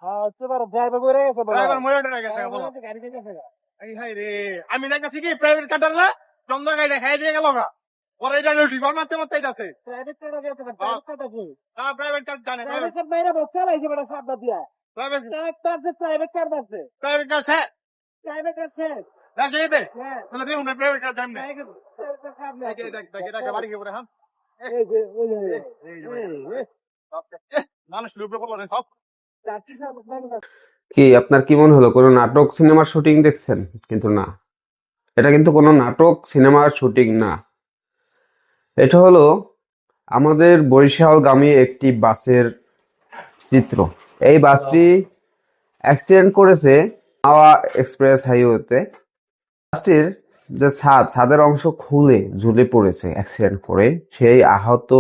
Driver মরে গেছে বলো। এই হাই রে, আমি দেখতেছি কি প্রাইভেট কাটার না চন্দ্র গাড়ি দেখাই দিয়ে গেল গা। পরে এটা রিভার মারতে মারতে যাচ্ছে। প্রাইভেট কার জানে প্রাইভেট কার স্যার রাশে যেতে তাহলে দেখুন প্রাইভেট কার জানেন বাড়ি গিয়ে পরে হ্যাঁ মানুষ লুপে পড়লো সব। কি আপনার কি মনে হলো কোনো নাটক সিনেমার শুটিং দেখছেন? কিন্তু না, এটা কিন্তু কোনো নাটক সিনেমার শুটিং না। এটা হলো আমাদের বরিশালগামী একটি বাসের চিত্র। এই বাসটি অ্যাক্সিডেন্ট করেছে মাওয়া এক্সপ্রেস হাইওয়েতে। বাসটির যে ছাদের অংশ খুলে ঝুলে পড়েছে অ্যাক্সিডেন্ট করে। সেই আহত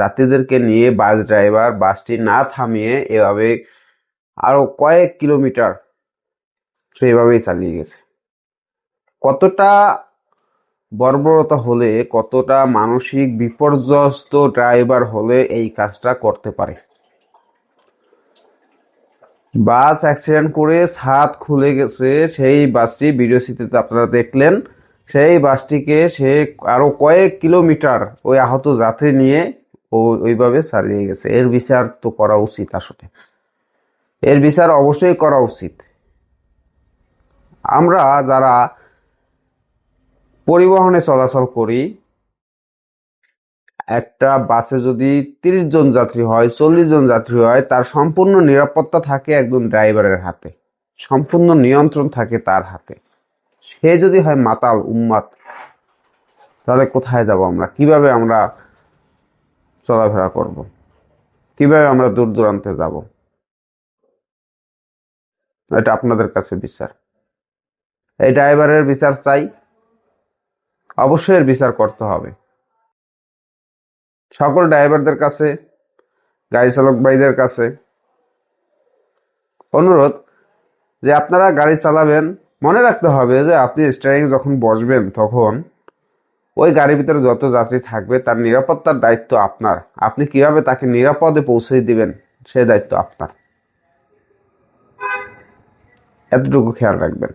যাত্রীদেরকে নিয়ে বাস ড্রাইভার বাসটি না থামিয়ে এভাবে আরো কয়েক কিলোমিটার সেইভাবেই চালিয়ে গেছে। কতটা বর্বরতা হলে, কতটা মানসিক বিপর্যস্ত ড্রাইভার হলে এই কাজটা করতে পারে? বাস অ্যাক্সিডেন্ট করে ছাদ খুলে গেছে, সেই বাসটি ভিডিও চিত্রে আপনারা দেখলেন। সেই বাসটিকে সে আরো কয়েক কিলোমিটার ওই আহত যাত্রী নিয়ে ওইভাবে চালিয়ে গেছে। এর বিচার তো করা উচিত, আসলে এর বিচার অবশ্যই করা উচিত। আমরা যারা পরিবহনে চলাচল করি, একটা বাসে যদি 30 জন যাত্রী হয়, 40 জন যাত্রী হয়, তার সম্পূর্ণ নিরাপত্তা থাকে একজন ড্রাইভারের হাতে, সম্পূর্ণ নিয়ন্ত্রণ থাকে তার হাতে। সে যদি হয় মাতাল উম্মাদ, তাহলে কোথায় যাব আমরা? কিভাবে আমরা চলাফেরা করব? কিভাবে আমরা দূর দূরান্তে যাব? এটা আপনাদের কাছে বিচার। এই ড্রাইভারের বিচার চাই, অবশ্যই এর বিচার করতে হবে। সকল ড্রাইভারদের কাছে, গাড়ি চালক ভাইদের কাছে অনুরোধ যে আপনারা গাড়ি চালাবেন, মনে রাখতে হবে যে আপনি স্টিয়ারিং যখন বসবেন তখন ওই গাড়ির ভিতরে যত যাত্রী থাকবে তার নিরাপত্তার দায়িত্ব আপনার। আপনি কিভাবে তাকে নিরাপদে পৌঁছে দিবেন সেই দায়িত্ব আপনার। এতটুকু খেয়াল রাখবেন।